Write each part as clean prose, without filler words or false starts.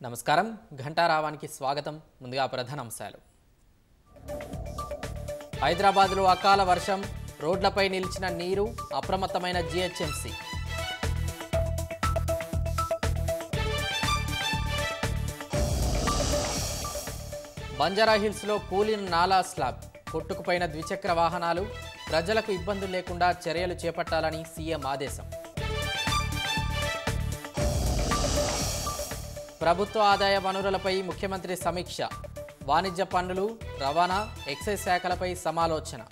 నమస్కారం ఘంటారావానికి స్వాగతం ముందుగా ప్రధాన అంశాలు హైదరాబాద్లో అకాల వర్షం రోడ్లపై నిలిచిన నీరు అప్రమత్తమైన జీహెచ్ఎంసీ బంజారాహిల్స్లో కూలిన నాలా స్లాబ్ కొట్టుకుపోయిన ద్విచక్ర వాహనాలు ప్రజలకు ఇబ్బందులు లేకుండా చర్యలు చేపట్టాలని సీఎం ఆదేశం ప్రభుత్వ ఆదాయ వనరులపై ముఖ్యమంత్రి సమీక్ష వాణిజ్య పన్నులు రవాణా ఎక్సైజ్ శాఖలపై సమాలోచన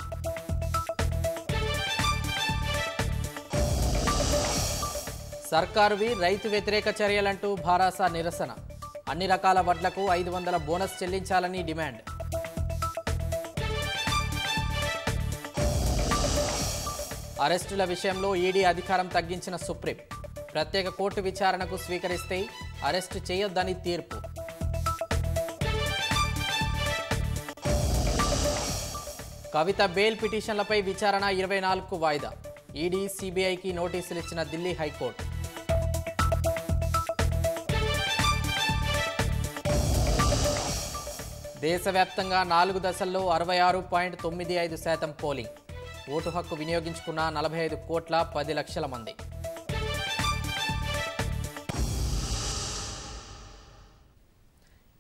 సర్కారువి రైతు వ్యతిరేక చర్యలంటూ భారాస నిరసన అన్ని రకాల వడ్లకు 500 బోనస్ చెల్లించాలని డిమాండ్ అరెస్టుల విషయంలో ఈడీ అధికారం తగ్గించిన సుప్రీం ప్రత్యేక కోర్టు విచారణకు స్వీకరిస్తే అరెస్టు చేయొద్దని తీర్పు కవిత బెయిల్ పిటిషన్లపై విచారణ 24కు వాయిదా ఈడీ సిబిఐకి నోటీసులు ఇచ్చిన ఢిల్లీ హైకోర్టు దేశవ్యాప్తంగా 4 దశల్లో 66.95% పోలింగ్ ఓటు హక్కు వినియోగించుకున్న 45 కోట్ల 10 లక్షల మంది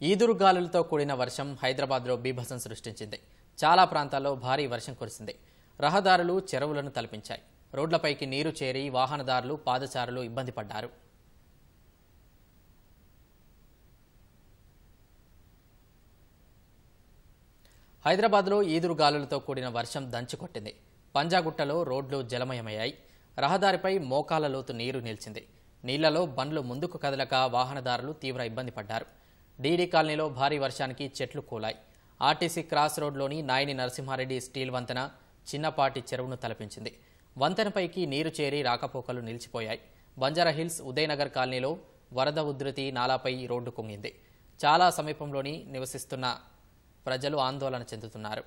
ఈదురుగాలులతో కూడిన వర్షం హైదరాబాద్లో బీభత్సం సృష్టించింది చాలా ప్రాంతాల్లో భారీ వర్షం కురిసింది రహదారులు చెరువులను తలపించాయి రోడ్లపైకి నీరు చేరి వాహనదారులు పాదచారులు ఇబ్బంది పడ్డారు హైదరాబాద్లో ఈదురుగాలులతో కూడిన వర్షం దంచుకొట్టింది పంజాగుట్టలో రోడ్లు జలమయమయ్యాయి రహదారిపై మోకాల లోతు నీరు నిలిచింది నీళ్లలో బండ్లు ముందుకు కదలక వాహనదారులు తీవ్ర ఇబ్బంది పడ్డారు డీడీ కాలనీలో భారీ వర్షానికి చెట్లు కూలాయి ఆర్టీసీ క్రాస్ రోడ్లోని నాయని నరసింహారెడ్డి స్టీల్ వంతెన చిన్నపాటి చెరువును తలపించింది వంతెనపైకి నీరు చేరి రాకపోకలు నిలిచిపోయాయి బంజారాహిల్స్ ఉదయనగర్ కాలనీలో వరద ఉధృతి నాలాపై రోడ్డు కుంగింది చాలా సమీపంలోని నివసిస్తున్న ప్రజలు ఆందోళన చెందుతున్నారు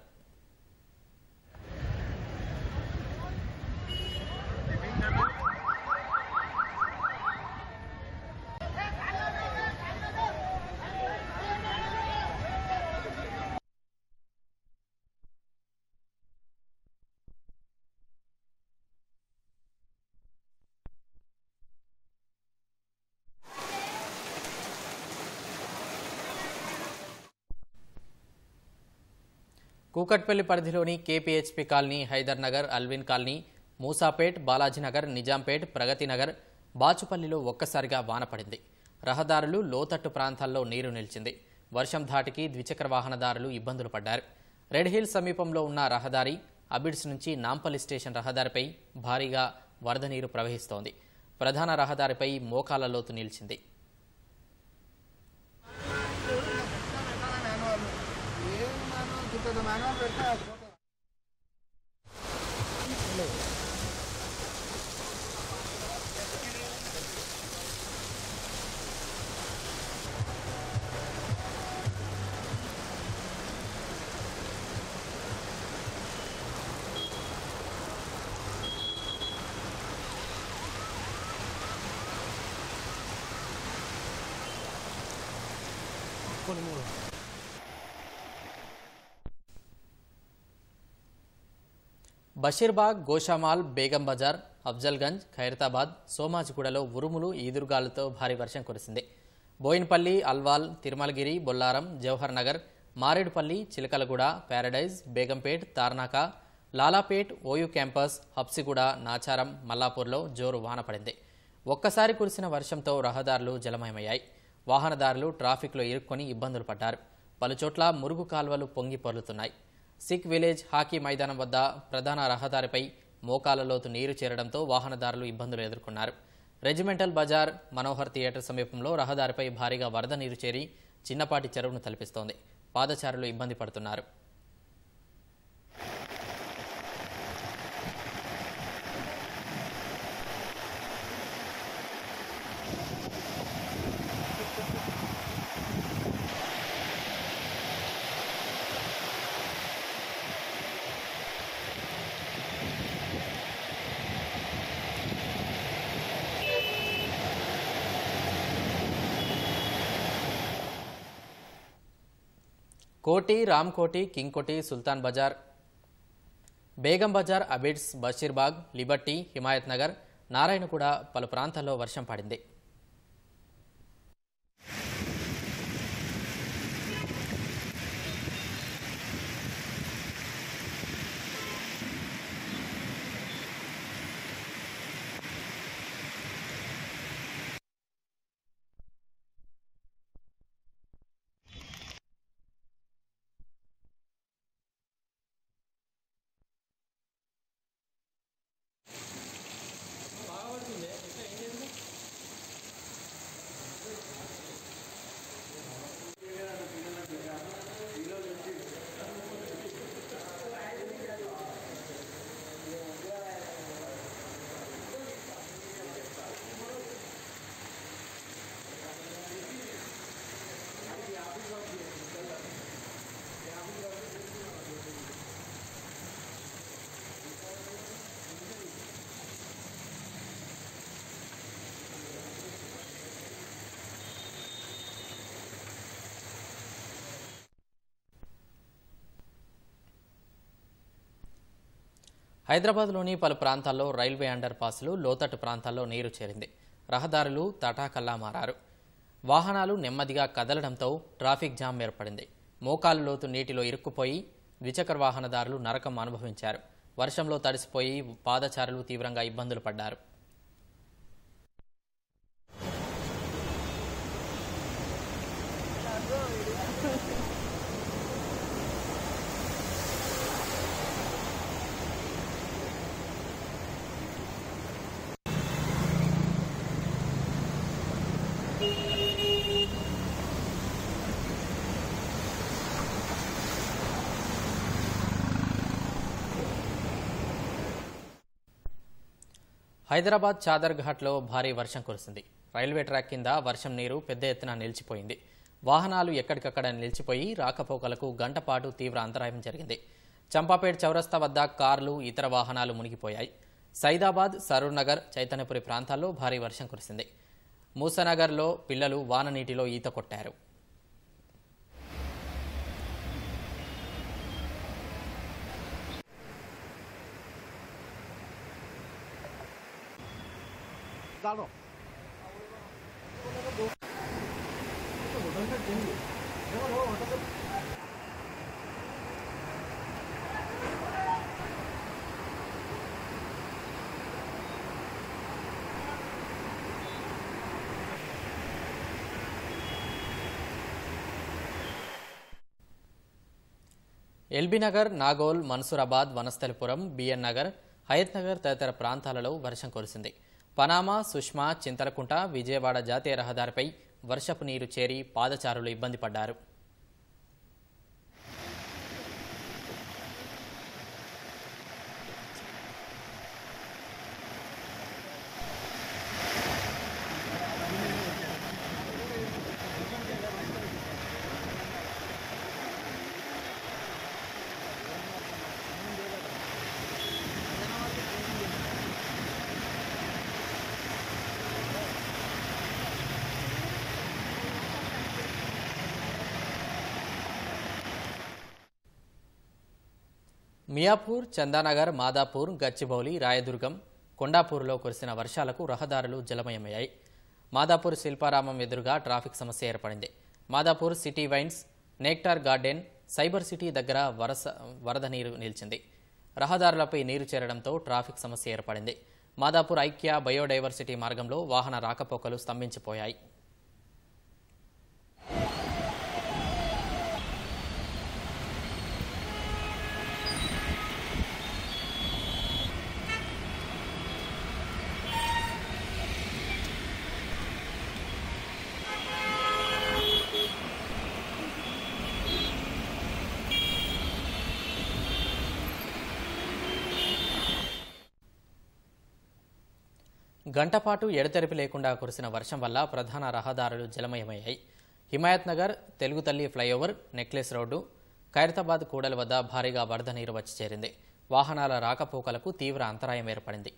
కూకట్పల్లి పరిధిలోని KPHB colony Hyder Nagar Alwyn colony Moosapet Balajinagar Nizampet Pragathinagar బాచుపల్లిలో ఒక్కసారిగా వాన పడింది రహదారులు లోతట్టు ప్రాంతాల్లో నీరు నిలిచింది వర్షం ధాటికి ద్విచక్ర వాహనదారులు ఇబ్బందులు పడ్డారు రెడ్ హిల్స్ సమీపంలో ఉన్న రహదారి అబిడ్స్ నుంచి నాంపల్లి స్టేషన్ రహదారిపై భారీగా వరద నీరు ప్రవహిస్తోంది ప్రధాన రహదారిపై మోకాల లోతు నిలిచింది బషీర్బాగ్ గోషామాల్ బేగం బజార్ అఫ్జల్గంజ్ ఖైరతాబాద్ సోమాజిగూడలో ఉరుములు ఈదురుగాలులతో భారీ వర్షం కురిసింది Bowenpally Alwal Tirumalagiri Bollaram Jawahar Nagar Marredpally Chilkalguda Paradise Begumpet Tarnaka Lalapet OU campus Habsiguda Nacharam మల్లాపూర్లో జోరు వాన పడింది ఒక్కసారి కురిసిన వర్షంతో రహదారులు జలమయమయ్యాయి వాహనదారులు ట్రాఫిక్లో ఇరుక్కొని ఇబ్బందులు పడ్డారు పలుచోట్ల మురుగు కాల్వలు పొంగి పొర్లుతున్నాయి సిక్ విలేజ్ హాకీ మైదానం వద్ద ప్రధాన రహదారిపై మోకాల లోతు నీరు చేరడంతో వాహనదారులు ఇబ్బందులు ఎదుర్కొన్నారు రెజిమెంటల్ బజార్ మనోహర్ థియేటర్ సమీపంలో రహదారిపై భారీగా వరద నీరు చేరి చిన్నపాటి చెరువును తలపిస్తోంది పాదచారులు ఇబ్బంది పడుతున్నారు కోటి, రామ్కోటి, కింగ్కోటి, సుల్తాన్ బజార్, బేగం బజార్, అబిడ్స్, బషీర్బాగ్, లిబర్టీ, హిమాయత్ నగర్, నారాయణగూడ పలు ప్రాంతాల్లో వర్షం పడింది. హైదరాబాద్లోని పలు ప్రాంతాల్లో రైల్వే అండర్ పాస్లు, లోతట్టు ప్రాంతాల్లో నీరు చేరింది. రహదారులు తటాకల్లా మారారు. వాహనాలు నెమ్మదిగా కదలడంతో ట్రాఫిక్ జామ్ ఏర్పడింది. మోకాలు లోతు నీటిలో ఇరుక్కుపోయి ద్విచక్ర వాహనదారులు నరకం అనుభవించారు. వర్షంలో తడిసిపోయి పాదచారులు తీవ్రంగా ఇబ్బందులు పడ్డారు. హైదరాబాద్ చాదర్ఘాట్లో భారీ వర్షం కురిసింది. రైల్వే ట్రాక్ కింద వర్షం నీరు పెద్ద ఎత్తున నిలిచిపోయింది. వాహనాలు ఎక్కడికక్కడ నిలిచిపోయి రాకపోకలకు గంట పాటు తీవ్ర అంతరాయం జరిగింది. చంపాపేట్ చౌరస్తా వద్ద కార్లు, ఇతర వాహనాలు మునిగిపోయాయి. సైదాబాద్, సరూర్ నగర్, చైతన్యపురి ప్రాంతాల్లో భారీ వర్షం కురిసింది. మూసానగర్లో పిల్లలు వాన నీటిలో ఈత కొట్టారు. ఎల్బీ నగర్, నాగోల్, మన్సూరాబాద్, వనస్థలిపురం, బిఎన్ నగర్, హయత్ నగర్ తదితర ప్రాంతాలలో వర్షం కురిసింది. పనామా, సుష్మా, చింతలకుంట, విజయవాడ జాతీయ రహదారిపై వర్షపు నీరు చేరి పాదచారులు ఇబ్బంది పడ్డారు. మియాపూర్, చందానగర్, మాదాపూర్, గచ్చిబౌలి, రాయదుర్గం, కొండాపూర్లో కురిసిన వర్షాలకు రహదారులు జలమయమయ్యాయి. మాదాపూర్ శిల్పారామం ఎదురుగా ట్రాఫిక్ సమస్య ఏర్పడింది. Madhapur City Wines, Nectar Garden, Cyber City దగ్గర వరద నీరు నిలిచింది. రహదారులపై నీరు చేరడంతో ట్రాఫిక్ సమస్య ఏర్పడింది. మాదాపూర్ ఐక్య బయోడైవర్సిటీ మార్గంలో వాహన రాకపోకలు స్తంభించిపోయాయి. గంటపాటు ఎడతెరిపి లేకుండా కురిసిన వర్షం వల్ల ప్రధాన రహదారులు జలమయమయ్యాయి. హిమాయత్ నగర్, తెలుగుతల్లి ఫ్లైఓవర్, నెక్లెస్ రోడ్డు, ఖైరతాబాద్ కూడలి వద్ద భారీగా వరద నీరు వచ్చి చేరింది. వాహనాల రాకపోకలకు తీవ్ర అంతరాయం ఏర్పడింది.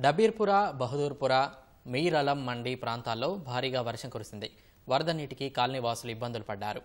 డబీర్పుర, బహదూర్పుర, మీర్ అలం మండి ప్రాంతాల్లో భారీగా వర్షం కురిసింది. వరద నీటికి కాలనీ వాసులు ఇబ్బందులు పడ్డారు.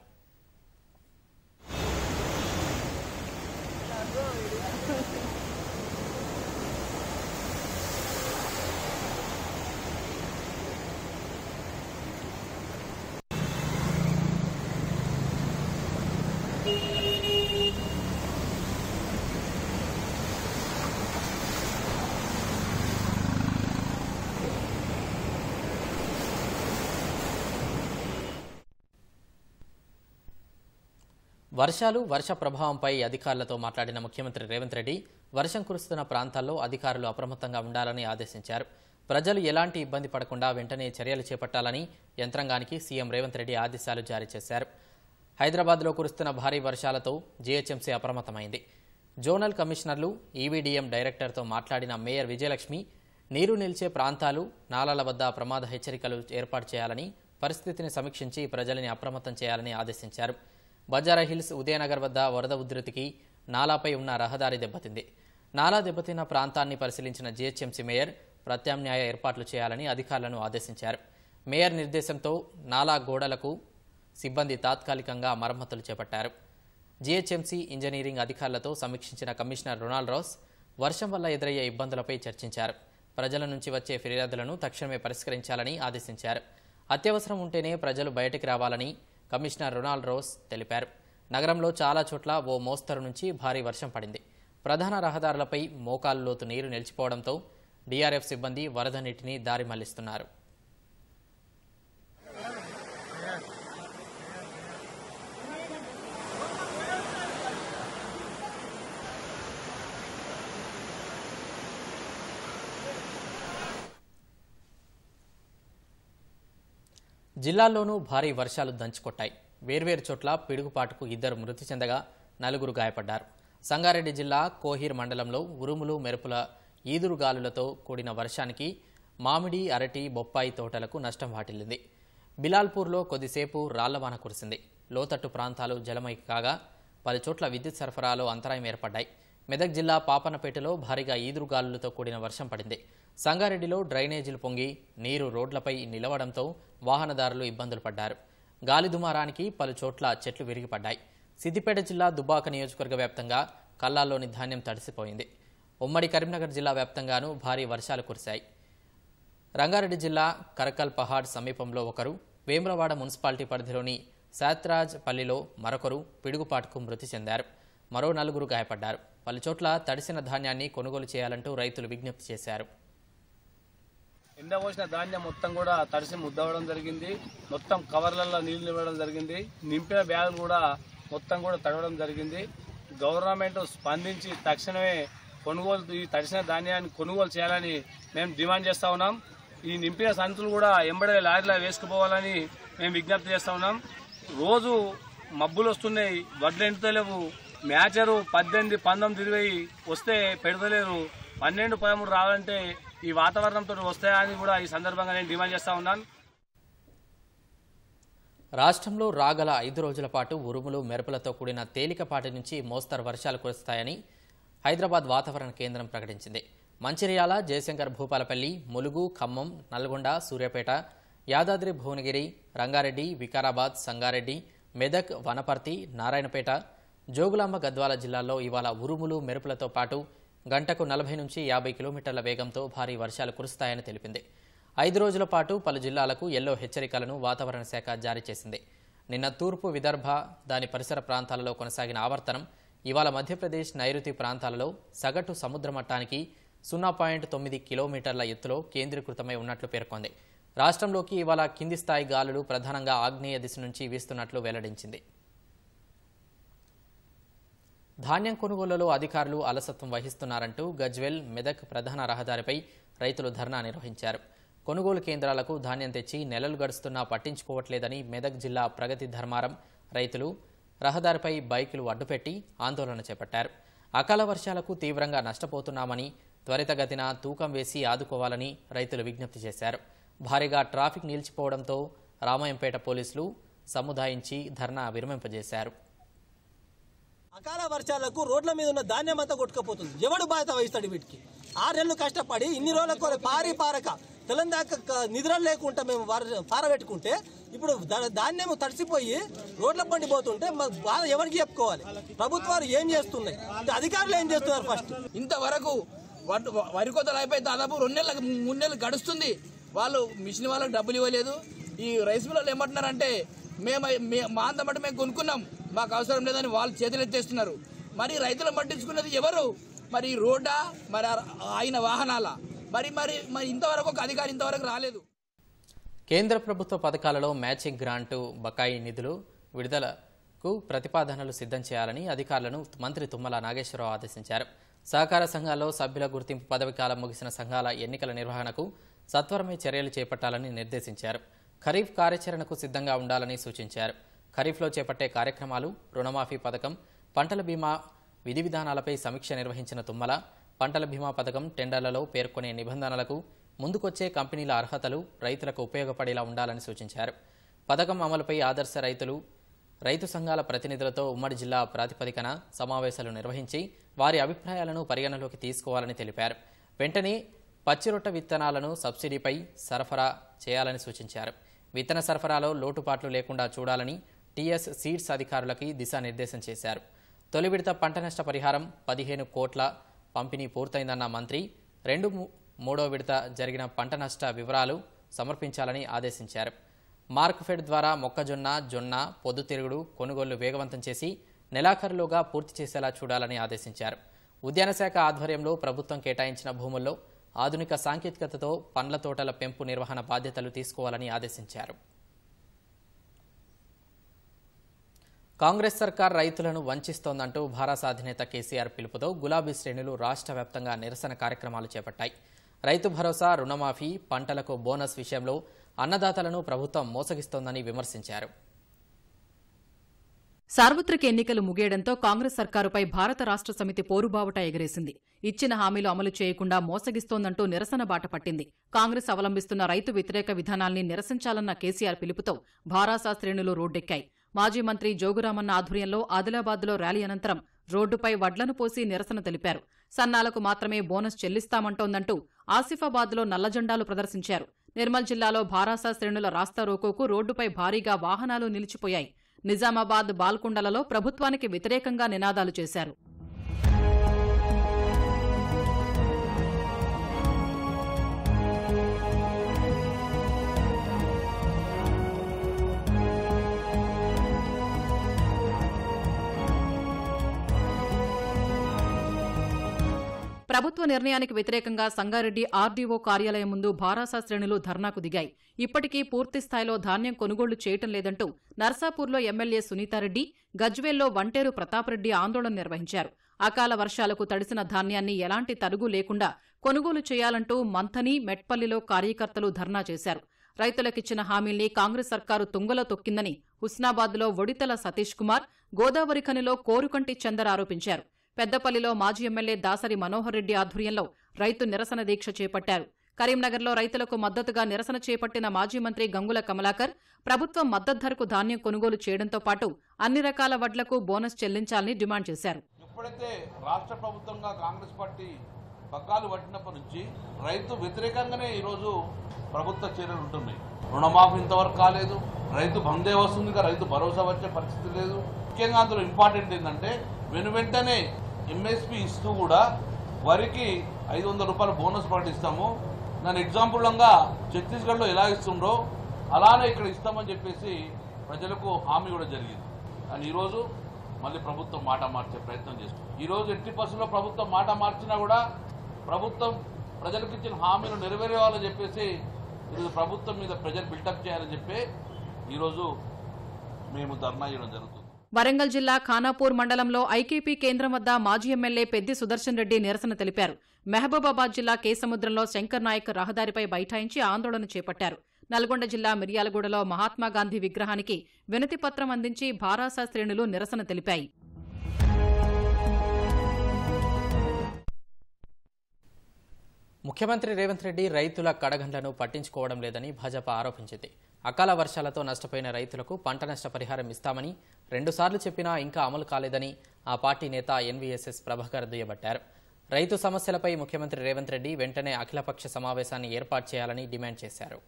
వర్ష ప్రభావంపై అధికారులతో మాట్లాడిన ముఖ్యమంత్రి రేవంత్ రెడ్డి వర్షం కురుస్తున్న ప్రాంతాల్లో అధికారులు అప్రమత్తంగా ఉండాలని ఆదేశించారు. ప్రజలు ఎలాంటి ఇబ్బంది పడకుండా వెంటనే చర్యలు చేపట్టాలని యంత్రాంగానికి సీఎం రేవంత్ రెడ్డి ఆదేశాలు జారీ చేశారు. హైదరాబాద్లో కురుస్తున్న భారీ వర్షాలతో జీహెచ్ఎంసీ అప్రమత్తమైంది. జోనల్ కమిషనర్లు, ఈవీడీఎం డైరెక్టర్తో మాట్లాడిన మేయర్ విజయలక్ష్మి నీరు నిలిచే ప్రాంతాలు, నాలాల వద్ద ప్రమాద హెచ్చరికలు ఏర్పాటు చేయాలని, పరిస్థితిని సమీక్షించి ప్రజలని అప్రమత్తం చేయాలని ఆదేశించారు. బంజారాహిల్స్, ఉదయనగర్ వద్ద వరద ఉధృతికి నాలాపై ఉన్న రహదారి దెబ్బతింది. నాలా దెబ్బతిన్న ప్రాంతాన్ని పరిశీలించిన జీహెచ్ఎంసీ మేయర్ ప్రత్యామ్నాయ ఏర్పాట్లు చేయాలని అధికారులను ఆదేశించారు. మేయర్ నిర్దేశంతో నాలా గోడలకు సిబ్బంది తాత్కాలికంగా మరమ్మతులు చేపట్టారు. జీహెచ్ఎంసీ ఇంజనీరింగ్ అధికారులతో సమీక్షించిన కమిషనర్ రొనాల్డ్ రాస్ వర్షం వల్ల ఎదురయ్యే ఇబ్బందులపై చర్చించారు. ప్రజల నుంచి వచ్చే ఫిర్యాదులను తక్షణమే పరిష్కరించాలని ఆదేశించారు. అత్యవసరం ఉంటేనే ప్రజలు బయటికి రావాలని కమిషనర్ రొనాల్డ్ రోస్ తెలిపారు. నగరంలో చాలా చోట్ల ఓ మోస్తరు నుంచి భారీ వర్షం పడింది. ప్రధాన రహదారులపై మోకాలు లోతు నీరు నిలిచిపోవడంతో డీఆర్ఎఫ్ సిబ్బంది వరద నీటిని దారి మళ్లిస్తున్నారు. జిల్లాల్లోనూ భారీ వర్షాలు దంచుకొట్టాయి. వేర్వేరు చోట్ల పిడుగుపాటుకు 2 మృతి చెందగా 4 గాయపడ్డారు. సంగారెడ్డి జిల్లా కోహీర్ మండలంలో ఉరుములు, మెరుపుల ఈదురుగాలులతో కూడిన వర్షానికి మామిడి, అరటి, బొప్పాయి తోటలకు నష్టం వాటిల్లింది. బిలాల్పూర్లో కొద్దిసేపు రాళ్లవాన కురిసింది. లోతట్టు ప్రాంతాలు జలమై కాగా పలు చోట్ల విద్యుత్ సరఫరాలో అంతరాయం ఏర్పడ్డాయి. మెదక్ జిల్లా పాపనపేటలో భారీగా ఈదురుగాలులతో కూడిన వర్షం పడింది. సంగారెడ్డిలో డ్రైనేజీలు పొంగి నీరు రోడ్లపై నిలవడంతో వాహనదారులు ఇబ్బందులు పడ్డారు. గాలి దుమారానికి పలు చోట్ల చెట్లు విరిగిపడ్డాయి. సిద్దిపేట జిల్లా దుబ్బాక నియోజకవర్గ వ్యాప్తంగా కల్లాల్లోని ధాన్యం తడిసిపోయింది. ఉమ్మడి కరీంనగర్ జిల్లా వ్యాప్తంగానూ భారీ వర్షాలు కురిశాయి. రంగారెడ్డి జిల్లా కరకల్ పహాడ్ సమీపంలో ఒకరు, వేములవాడ మున్సిపాలిటీ పరిధిలోని శాత్రాజ్ పల్లిలో మరొకరు పిడుగుపాటుకు మృతి చెందారు. మరో 4 గాయపడ్డారు. పలు చోట్ల తడిసిన ధాన్యాన్ని కొనుగోలు చేయాలంటూ రైతులు విజ్ఞప్తి చేశారు. ఎండపోసిన ధాన్యం మొత్తం కూడా తడిసి ముద్దవడం జరిగింది. మొత్తం కవర్లలో నీళ్లు ఇవ్వడం జరిగింది. నింపిన బ్యాగులు కూడా మొత్తం కూడా తడవడం జరిగింది. గవర్నమెంట్ స్పందించి తక్షణమే ఈ తడిసిన ధాన్యాన్ని కొనుగోలు చేయాలని మేము డిమాండ్ చేస్తా ఉన్నాం. ఈ నింపిన సంచులు కూడా ఎంబడే లారీలో వేసుకుపోవాలని మేము విజ్ఞప్తి చేస్తా ఉన్నాం. రోజు మబ్బులు వస్తున్నాయి, వడ్లు ఎండుతలేవు. మ్యాచరు 18, 19, 20 వస్తే పెడతలేరు. 12, 13 రావాలంటే ఈ వాతావరణంతో వస్తాయని కూడా ఈ సందర్భంగా నేను డిమాండ్ చేస్తా ఉన్నాను. రాష్ట్రంలో రాగల 5 రోజుల పాటు ఉరుములు, మెరుపులతో కూడిన తేలికపాటి నుంచి మోస్తరు వర్షాలు కురుస్తాయని హైదరాబాద్ వాతావరణ కేంద్రం ప్రకటించింది. మంచిర్యాల, జయశంకర్ భూపాలపల్లి, ములుగు, ఖమ్మం, నల్గొండ, సూర్యాపేట, యాదాద్రి భువనగిరి, రంగారెడ్డి, వికారాబాద్, సంగారెడ్డి, మెదక్, వనపర్తి, నారాయణపేట, జోగులాంబ, గద్వాల జిల్లాల్లో ఇవాళ ఉరుములు, మెరుపులతో పాటు గంటకు 40 నుంచి 50 కిలోమీటర్ల వేగంతో భారీ వర్షాలు కురుస్తాయని తెలిపింది. 5 రోజుల పాటు పలు జిల్లాలకు ఎల్లో హెచ్చరికలను వాతావరణ శాఖ జారీ చేసింది. నిన్న తూర్పు విదర్భ, దాని పరిసర ప్రాంతాలలో కొనసాగిన ఆవర్తనం ఇవాళ మధ్యప్రదేశ్ నైరుతి ప్రాంతాలలో సగటు సముద్ర మట్టానికి 0.9 కిలోమీటర్ల ఎత్తులో కేంద్రీకృతమై ఉన్నట్లు పేర్కొంది. రాష్ట్రంలోకి ఇవాళ కింది స్థాయి గాలులు ప్రధానంగా ఆగ్నేయ దిశ నుంచి వీస్తున్నట్లు వెల్లడించింది. ధాన్యం కొనుగోలులో అధికారులు అలసత్వం వహిస్తున్నారంటూ గజ్వెల్, మెదక్ ప్రధాన రహదారిపై రైతులు ధర్నా నిర్వహించారు. కొనుగోలు కేంద్రాలకు ధాన్యం తెచ్చి నెలలు గడుస్తున్నా పట్టించుకోవట్లేదని మెదక్ జిల్లా ప్రగతి ధర్మారం రైతులు రహదారిపై బైకులు అడ్డుపెట్టి ఆందోళన చేపట్టారు. అకాల వర్షాలకు తీవ్రంగా నష్టపోతున్నామని, త్వరితగతిన తూకం వేసి ఆదుకోవాలని రైతులు విజ్ఞప్తి చేశారు. భారీగా ట్రాఫిక్ నిలిచిపోవడంతో రామాయంపేట పోలీసులు సముదాయించి ధర్నా విరమింపజేశారు. అకాల వర్షాలకు రోడ్ల మీద ఉన్న ధాన్యం అంతా కొట్టుకుపోతుంది. ఎవడు బాధ్యత వహిస్తాడు వీటికి? 6 నెలలు కష్టపడి ఇన్ని రోజులకు పారక తెలంగాణ నిద్ర లేకుండా మేము పారబెట్టుకుంటే ఇప్పుడు ధాన్యం తడిసిపోయి రోడ్ల పండిపోతుంటే బాధ ఎవరికి చెప్పుకోవాలి? ప్రభుత్వాలు ఏం చేస్తున్నాయి, అధికారులు ఏం చేస్తున్నారు? ఫస్ట్ ఇంతవరకు వరి కోతలు అయిపోయి దాదాపు 2 నెలలకు 3 నెలలు గడుస్తుంది. వాళ్ళు మిషన్ వాళ్ళకి డబ్బులు ఇవ్వలేదు. ఈ రైస్ మిల్లర్లు ఏమంటున్నారంటే మా అంతమంటే మేము కొనుక్కున్నాం, మాకు అవసరం లేదని వాళ్ళు చేతులు ఎత్తేస్తున్నారు. మరి రైతులు పట్టించుకున్నది ఎవరు? మరి రోడ్డా, మరి ఆయన వాహనాల? మరి ఇంతవరకు ఒక అధికారి ఇంతవరకు రాలేదు. కేంద్ర ప్రభుత్వ పథకాలలో మ్యాచింగ్ గ్రాంటు బకాయి నిధులు విడుదలకు ప్రతిపాదనలు సిద్ధం చేయాలని అధికారులను మంత్రి తుమ్మల నాగేశ్వరరావు ఆదేశించారు. సహకార సంఘాల్లో సభ్యుల గుర్తింపు పదవీకాలం ముగిసిన సంఘాల ఎన్నికల నిర్వహణకు సత్వరమే చర్యలు చేపట్టాలని నిర్దేశించారు. ఖరీఫ్ కార్యాచరణకు సిద్ధంగా ఉండాలని సూచించారు. ఖరీఫ్లో చేపట్టే కార్యక్రమాలు, రుణమాఫీ పథకం, పంటల బీమా విధి విధానాలపై సమీక్ష నిర్వహించిన తుమ్మల పంటల బీమా పథకం టెండర్లలో పేర్కొనే నిబంధనలకు, ముందుకొచ్చే కంపెనీల అర్హతలు రైతులకు ఉపయోగపడేలా ఉండాలని సూచించారు. పథకం అమలుపై ఆదర్శ రైతు సంఘాల ప్రతినిధులతో ఉమ్మడి జిల్లా ప్రాతిపదికన సమావేశాలు నిర్వహించి వారి అభిప్రాయాలను పరిగణలోకి తీసుకోవాలని తెలిపారు. వెంటనే పచ్చిరొట్ట విత్తనాలను సబ్సిడీపై సరఫరా చేయాలని సూచించారు. విత్తన సరఫరాలో లోటుపాట్లు లేకుండా చూడాలని టీఎస్ సీడ్స్ అధికారులకి దిశానిర్దేశం చేశారు. తొలి విడత పంట నష్ట పరిహారం 15 కోట్ల పంపిణీ పూర్తయిందన్న మంత్రి 2-3వ విడత జరిగిన పంట నష్ట వివరాలు సమర్పించాలని ఆదేశించారు. మార్క్ఫెడ్ ద్వారా మొక్కజొన్న, జొన్న, పొద్దుతిరుగుడు కొనుగోళ్లు వేగవంతం చేసి నెలాఖరులోగా పూర్తి చేసేలా చూడాలని ఆదేశించారు. ఉద్యాన శాఖ ఆధ్వర్యంలో ప్రభుత్వం కేటాయించిన భూముల్లో ఆధునిక సాంకేతికతతో పండ్ల తోటల పెంపు నిర్వహణ బాధ్యతలు తీసుకోవాలని ఆదేశించారు. కాంగ్రెస్ సర్కార్ రైతులను వంచిస్తోందంటూ భారత అధినేత కేసీఆర్ పిలుపుతో గులాబీ శ్రేణులు రాష్ట్ర వ్యాప్తంగా నిరసన కార్యక్రమాలు చేపట్టాయి. రైతు భరోసా, రుణమాఫీ, పంటలకు బోనస్ విషయంలో అన్నదాతలను ప్రభుత్వం మోసగిస్తోందని విమర్శించారు. సార్వత్రిక ఎన్నికలు ముగియడంతో కాంగ్రెస్ సర్కారుపై భారత రాష్ట్ర సమితి పోరుబావుట ఎగరేసింది. ఇచ్చిన హామీలు అమలు చేయకుండా మోసగిస్తోందంటూ నిరసన బాట పట్టింది. కాంగ్రెస్ అవలంబిస్తున్న రైతు వ్యతిరేక విధానాల్ని నిరసించాలన్న కేసీఆర్ పిలుపుతో భారాసా శ్రేణులు రోడ్డెక్కాయి. మాజీ మంత్రి జోగురామన్న ఆధ్వర్యంలో ఆదిలాబాద్లో ర్యాలీ అనంతరం రోడ్డుపై వడ్లను పోసి నిరసన తెలిపారు. సన్నాలకు మాత్రమే బోనస్ చెల్లిస్తామంటోందంటూ ఆసిఫాబాద్లో నల్లజెండాలు ప్రదర్శించారు. నిర్మల్ జిల్లాలో భారాసా శ్రేణుల రాస్తారోకోకు రోడ్డుపై భారీగా వాహనాలు నిలిచిపోయాయి. నిజామాబాద్, బాల్కొండలలో ప్రభుత్వానికి వ్యతిరేకంగా నినాదాలు చేశారు. ప్రభుత్వ నిర్ణయానికి వ్యతిరేకంగా సంగారెడ్డి ఆర్డీఓ కార్యాలయం ముందు భారాసా శ్రేణులు ధర్నాకు దిగాయి. ఇప్పటికీ పూర్తిస్థాయిలో ధాన్యం కొనుగోళ్లు చేయటం లేదంటూ నర్సాపూర్లో ఎమ్మెల్యే సునీతారెడ్డి, గజ్వేల్లో వంటేరు ప్రతాపరెడ్డి ఆందోళన నిర్వహించారు. అకాల వర్షాలకు తడిసిన ధాన్యాన్ని ఎలాంటి తరుగు లేకుండా కొనుగోలు చేయాలంటూ మంథని, మెట్పల్లిలో కార్యకర్తలు ధర్నా చేశారు. రైతులకిచ్చిన హామీల్ని కాంగ్రెస్ సర్కారు తుంగలో తొక్కిందని హుస్నాబాద్లో ఒడితల సతీష్ కుమార్, గోదావరిఖనిలో కోరుకంటి చందర్ ఆరోపించారు. పెద్దపల్లిలో మాజీ ఎమ్మెల్యే దాసరి మనోహర్ రెడ్డి ఆధ్వర్యంలో రైతు నిరసన దీక్ష చేపట్టారు. కరీంనగర్లో రైతులకు మద్దతుగా నిరసన చేపట్టిన మాజీ మంత్రి గంగుల కమలాకర్ ప్రభుత్వం మద్దతు ధరకు ధాన్యం కొనుగోలు చేయడంతో పాటు అన్ని రకాల వడ్లకు బోనస్ చెల్లించాలని డిమాండ్ చేశారు. ఎప్పుడైతే రాష్ట్ర ప్రభుత్వంగా కాంగ్రెస్ పార్టీ పగ్గాలు పట్టినప్పటి నుంచి రైతు వ్యతిరేకంగానే ఈరోజు ప్రభుత్వ చర్యలు ఉంటున్నాయి. రుణమాఫీ ఇంతవరకు కాలేదు, రైతు బందే వస్తుంది, రైతు భరోసా వచ్చే పరిస్థితి లేదు. ముఖ్యంగా అందులో ఇంపార్టెంట్ ఏంటంటే వెంటనే ఎంఎస్పీ ఇస్తూ కూడా వరికి 500 రూపాయల బోనస్ ప్రకటిస్తాము. దాని ఎగ్జాంపుల్గా ఛత్తీస్గఢ్లో ఎలా ఇస్తుండో అలానే ఇక్కడ ఇస్తామని చెప్పేసి ప్రజలకు హామీ కూడా జరిగింది. కానీ ఈరోజు మళ్ళీ ప్రభుత్వం మాట మార్చే ప్రయత్నం చేస్తుంది. ఈరోజు 80% ప్రభుత్వం మాట మార్చినా కూడా ప్రభుత్వం ప్రజలకు ఇచ్చిన హామీలు నెరవేరేవాలని చెప్పేసి ఈరోజు ప్రభుత్వం మీద ప్రెజర్ బిల్డప్ చేయాలని చెప్పి ఈరోజు మేము ధర్నా చేయడం జరుగుతుంది. వరంగల్ జిల్లా ఖానాపూర్ మండలంలో ఐకేపీ కేంద్రం వద్ద మాజీ ఎమ్మెల్యే పెద్ది సుదర్శన్ రెడ్డి నిరసన తెలిపారు. మహబూబాబాద్ జిల్లా కేసముద్రంలో శంకర్ నాయక్ రహదారిపై బైఠాయించి ఆందోళన చేపట్టారు. నల్గొండ జిల్లా మిర్యాలగూడలో మహాత్మాగాంధీ విగ్రహానికి వినతిపత్రం అందించి భారాసా శ్రేణులు నిరసన తెలిపాయి. ముఖ్యమంత్రి రేవంత్ రెడ్డి రైతుల కడగండ్లను పట్టించుకోవడం లేదని భాజపా ఆరోపించింది. అకాల వర్షాలతో నష్టపోయిన రైతులకు పంట నష్ట పరిహారం ఇస్తామని 2 సార్లు చెప్పినా ఇంకా అమలు కాలేదని ఆ పార్టీ నేత ఎన్వీఎస్ఎస్ ప్రభాకర్ దుయ్యబట్టారు. రైతు సమస్యలపై ముఖ్యమంత్రి రేవంత్ రెడ్డి వెంటనే అఖిలపక్ష సమావేశాన్ని ఏర్పాటు చేయాలని డిమాండ్ చేశారు.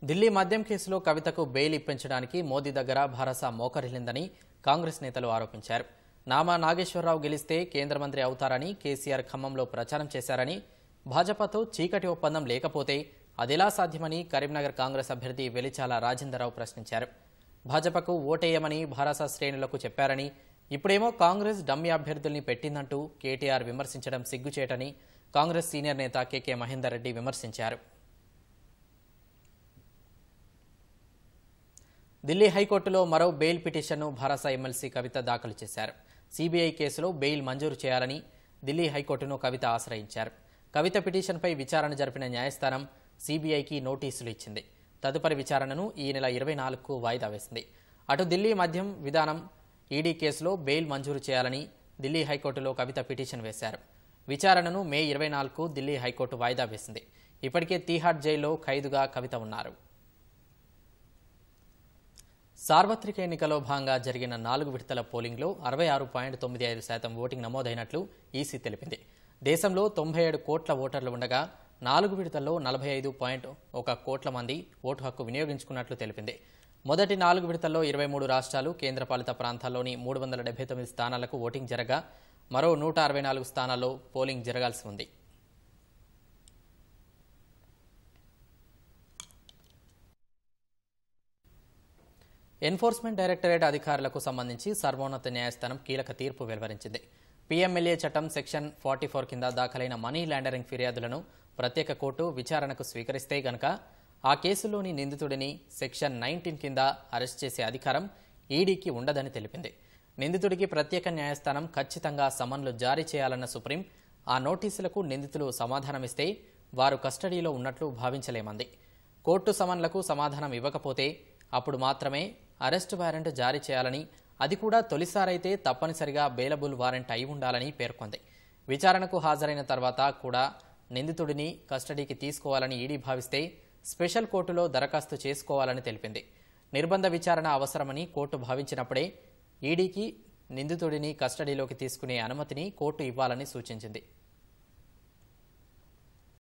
ఢిల్లీ మద్యం కేసులో కవితకు బెయిల్ ఇప్పించడానికి మోదీ దగ్గర భరోస మోకరిల్లిందని కాంగ్రెస్ నేతలు ఆరోపించారు. నామా నాగేశ్వరరావు గెలిస్తే కేంద్ర మంత్రి అవుతారని కేసీఆర్ ఖమ్మంలో ప్రచారం చేశారని, భాజపాతో చీకటి ఒప్పందం లేకపోతే అదెలా సాధ్యమని కరీంనగర్ కాంగ్రెస్ అభ్యర్థి వెలిచాల రాజేందర్రావు ప్రశ్నించారు. భాజపాకు ఓటేయమని భరోసా శ్రేణులకు చెప్పారని, ఇప్పుడేమో కాంగ్రెస్ డమ్మీ అభ్యర్థుల్ని పెట్టిందంటూ కేటీఆర్ విమర్శించడం సిగ్గుచేటని కాంగ్రెస్ సీనియర్ నేత కేకే మహేందర్ రెడ్డి విమర్శించారు. ఢిల్లీ హైకోర్టులో మరో బెయిల్ పిటిషన్ను భరోసా ఎమ్మెల్సీ కవిత దాఖలు చేశారు. సీబీఐ కేసులో బెయిల్ మంజూరు చేయాలని ఢిల్లీ హైకోర్టును కవిత ఆశ్రయించారు. కవిత పిటిషన్పై విచారణ జరిపిన న్యాయస్థానం సీబీఐకి నోటీసులు ఇచ్చింది. తదుపరి విచారణను ఈ నెల 24కు వాయిదా వేసింది. అటు ఢిల్లీ మద్యం విధానం ఈడీ కేసులో బెయిల్ మంజూరు చేయాలని ఢిల్లీ హైకోర్టులో కవిత పిటిషన్ వేశారు. విచారణను మే 24కు ఢిల్లీ హైకోర్టు వాయిదా వేసింది. ఇప్పటికే తీహార్ జైల్లో ఖైదుగా కవిత ఉన్నారు. సార్వత్రిక ఎన్నికలో భాగంగా జరిగిన 4 విడతల పోలింగ్లో 66.95% ఓటింగ్ నమోదైనట్లు ఈసీ తెలిపింది. దేశంలో 97 కోట్ల ఓటర్లు ఉండగా 4 విడతల్లో 45.1 కోట్ల మంది ఓటు హక్కు వినియోగించుకున్నట్లు తెలిపింది. మొదటి 4 విడతల్లో 23 రాష్ట్రాలు, కేంద్రపాలిత ప్రాంతాల్లోని 379 స్థానాలకు ఓటింగ్ జరగా మరో 164 స్థానాల్లో పోలింగ్ జరగాల్సి ఉంది. ఎన్ఫోర్స్మెంట్ డైరెక్టరేట్ అధికారులకు సంబంధించి సర్వోన్నత న్యాయస్థానం కీలక తీర్పు వెలువరించింది. పీఎంఎల్ఏ చట్టం సెక్షన్ 44 కింద దాఖలైన మనీ లాండరింగ్ ఫిర్యాదులను ప్రత్యేక కోర్టు విచారణకు స్వీకరిస్తే గనక ఆ కేసులోని నిందితుడిని సెక్షన్ 19 కింద అరెస్ట్ చేసే అధికారం ఈడీకి ఉండదని తెలిపింది. నిందితుడికి ప్రత్యేక న్యాయస్థానం ఖచ్చితంగా సమన్లు జారీ చేయాలన్న సుప్రీం ఆ నోటీసులకు నిందితులు సమాధానమిస్తే వారు కస్టడీలో ఉన్నట్లు భావించలేమంది. కోర్టు సమన్లకు సమాధానం ఇవ్వకపోతే అప్పుడు మాత్రమే అరెస్టు వారెంట్ జారీ చేయాలని, అది కూడా తొలిసారైతే తప్పనిసరిగా బెయిలబుల్ వారెంట్ అయి ఉండాలని పేర్కొంది. విచారణకు హాజరైన తర్వాత కూడా నిందితుడిని కస్టడీకి తీసుకోవాలని ఈడీ భావిస్తే స్పెషల్ కోర్టులో దరఖాస్తు చేసుకోవాలని తెలిపింది. నిర్బంధ విచారణ అవసరమని కోర్టు భావించినప్పుడే ఈడీకి నిందితుడిని కస్టడీలోకి తీసుకునే అనుమతిని కోర్టు ఇవ్వాలని సూచించింది.